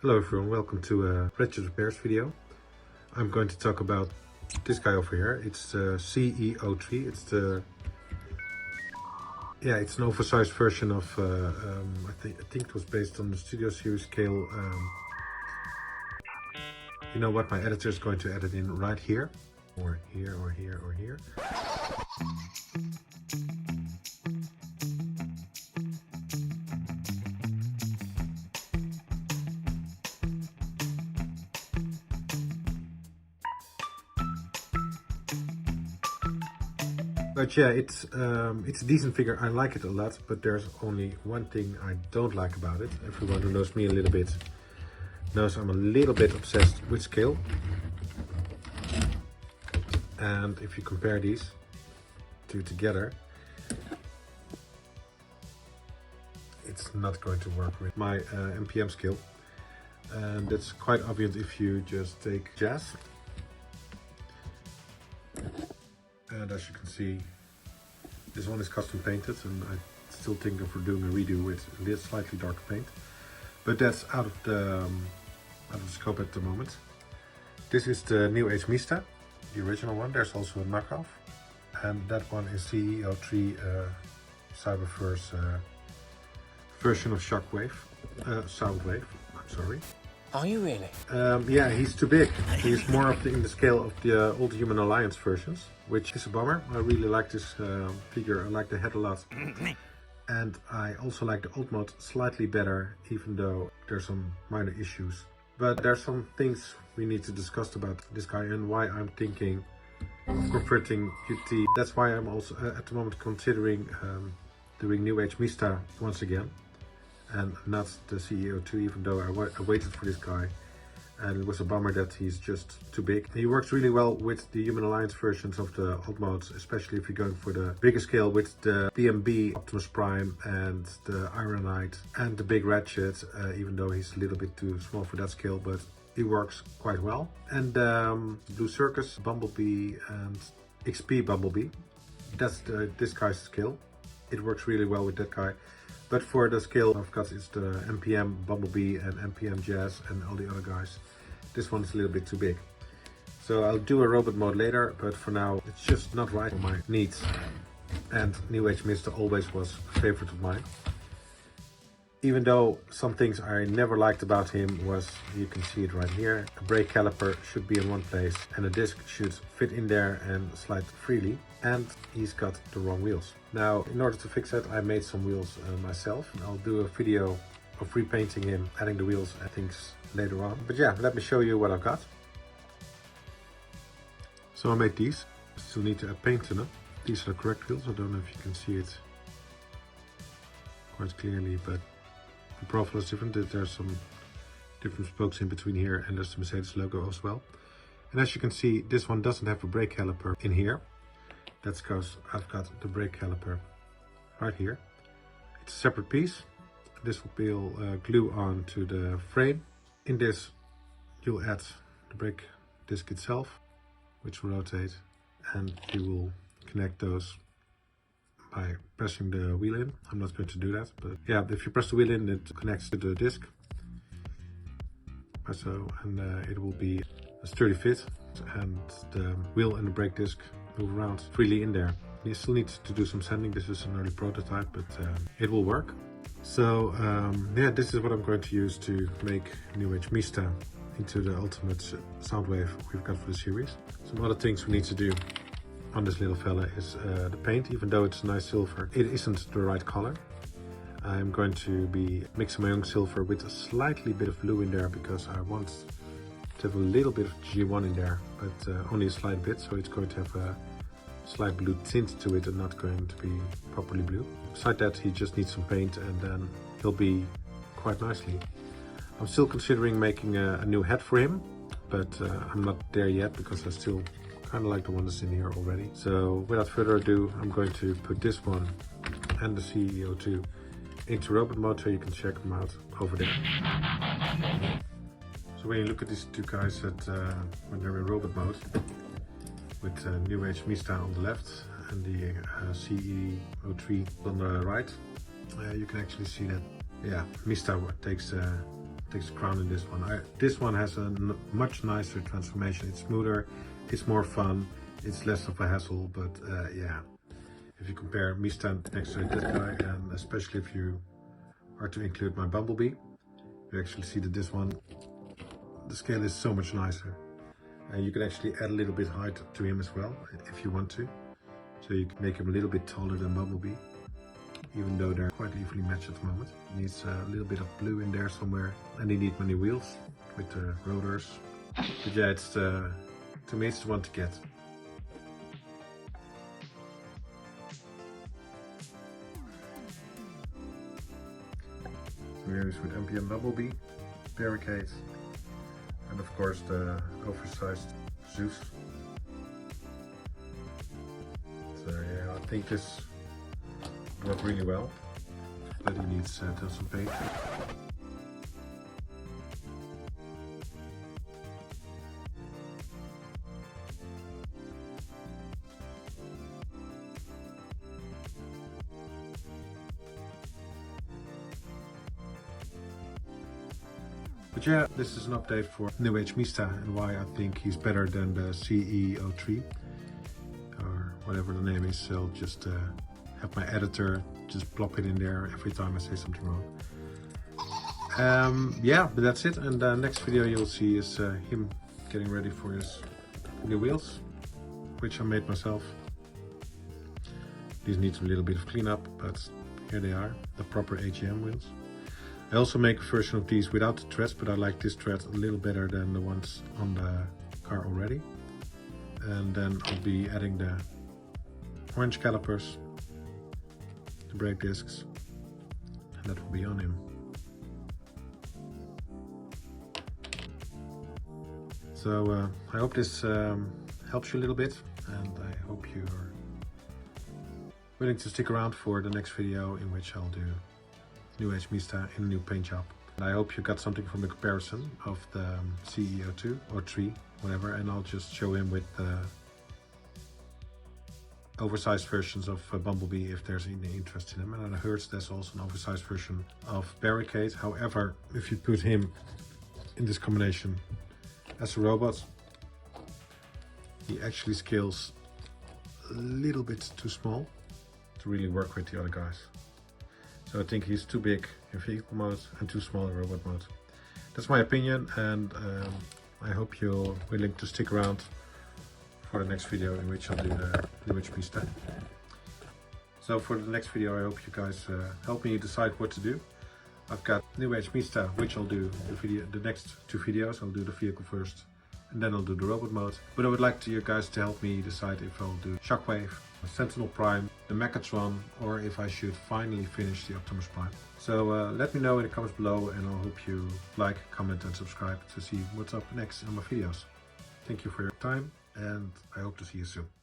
Hello everyone, welcome to a Wretched Repairs video. I'm going to talk about this guy over here. It's CE03. It's it's an oversized version of I think it was based on the Studio Series scale. You know what, my editor is going to edit in right here, or here, or here, or here. But yeah, it's a decent figure. I like it a lot, but there's only one thing I don't like about it. Everyone who knows me a little bit knows I'm a little bit obsessed with scale. And if you compare these two together, it's not going to work with my MPM scale. And that's quite obvious if you just take jazz. And as you can see, this one is custom painted, and I still think of doing a redo with this slightly darker paint. But that's out of the scope at the moment. This is the Newage Mista, the original one. There's also a knockoff, and that one is CE03 Cyberverse version of Shockwave, Soundwave. I'm sorry. Are you really? Yeah, he's too big. He's more in the scale of the old Human Alliance versions, which is a bummer. I really like this figure. I like the head a lot. And I also like the old mode slightly better, even though there's some minor issues. But there's some things we need to discuss about this guy and why I'm thinking of converting UT. That's why I'm also at the moment considering doing Newage Mista once again. And not the CE02, even though I waited for this guy, and it was a bummer that he's just too big. He works really well with the Human Alliance versions of the old modes, especially if you're going for the bigger scale with the DMB Optimus Prime and the Iron Knight and the big Ratchet, even though he's a little bit too small for that scale, but he works quite well. And Blue Circus, Bumblebee and XP Bumblebee, that's this guy's scale. It works really well with that guy. But for the scale I've got, it's the MPM Bumblebee and MPM Jazz and all the other guys. This one's a little bit too big. So I'll do a robot mode later, but for now it's just not right for my needs. And Newage Mista always was a favorite of mine. Even though some things I never liked about him was, you can see it right here, a brake caliper should be in one place and a disc should fit in there and slide freely, and he's got the wrong wheels. Now, in order to fix that, I made some wheels myself. I'll do a video of repainting him, adding the wheels and things later on. But yeah, let me show you what I've got. So I made these. Still need to add paint to them. These are the correct wheels. I don't know if you can see it quite clearly, but the profile is different. There's some different spokes in between here, and there's the Mercedes logo as well. And as you can see, this one doesn't have a brake caliper in here. That's because I've got the brake caliper right here. It's a separate piece. This will glue on to the frame. In this, you'll add the brake disc itself, which will rotate, and you will connect those by pressing the wheel in. I'm not going to do that, but yeah, if you press the wheel in, it connects to the disc. So, and it will be a sturdy fit, and the wheel and the brake disc move around freely in there. You still need to do some sanding. This is an early prototype, but it will work. So yeah, this is what I'm going to use to make Newage Mista into the ultimate Soundwave we've got for the series. Some other things we need to do on this little fella is the paint. Even though it's a nice silver, it isn't the right color. I'm going to be mixing my own silver with a slightly bit of blue in there, because I want to have a little bit of G1 in there, but only a slight bit, so it's going to have a slight blue tint to it and not going to be properly blue. Besides that, he just needs some paint and then he'll be quite nicely. I'm still considering making a new head for him, but I'm not there yet because I still kind of like the one that's in here already. So without further ado, I'm going to put this one and the CE02 into robot mode so you can check them out over there. So when you look at these two guys when they're in robot mode, with Newage Mista on the left and the CE03 on the right, you can actually see that, yeah, Mista takes takes the crown in this one. This one has a much nicer transformation. It's smoother, it's more fun, it's less of a hassle, but yeah. If you compare Mista next to this guy, and especially if you are to include my Bumblebee, you actually see that this one, the scale is so much nicer. And you can actually add a little bit height to him as well, if you want to. So you can make him a little bit taller than Bumblebee, even though they're quite evenly matched at the moment. He needs a little bit of blue in there somewhere, and he needs many wheels with the rotors. But yeah, it's to me it's the one to get. So here is with MPM Bumblebee, Barricade, and of course the oversized Zeus. So yeah, I think this worked really well, but he needs some paint. But yeah, this is an update for Newage Mista and why I think he's better than the CE03 or whatever the name is. I'll just have my editor just plop it in there every time I say something wrong. Yeah, but that's it. And the next video you'll see is him getting ready for his new wheels, which I made myself. These need a little bit of cleanup, but here they are, the proper AGM wheels. I also make a version of these without the treads, but I like this tread a little better than the ones on the car already. And then I'll be adding the orange calipers, the brake discs, and that will be on him. So I hope this helps you a little bit, and I hope you're willing to stick around for the next video in which I'll do Newage Mista in a new paint job. And I hope you got something from the comparison of the CE02 or 3, whatever, and I'll just show him with the oversized versions of Bumblebee if there's any interest in him. And I heard there's also an oversized version of Barricade. However, if you put him in this combination as a robot, he actually scales a little bit too small to really work with the other guys. So I think he's too big in vehicle mode and too small in robot mode. That's my opinion, and I hope you're willing to stick around for the next video in which I'll do the Newage Mista. So for the next video I hope you guys help me decide what to do. I've got Newage Mista, which I'll do the next 2 videos. I'll do the vehicle first and then I'll do the robot mode. But I would like you guys to help me decide if I'll do Shockwave, Sentinel Prime, the Megatron, or if I should finally finish the Optimus Prime. So let me know in the comments below, and I hope you like, comment and subscribe to see what's up next in my videos. Thank you for your time, and I hope to see you soon.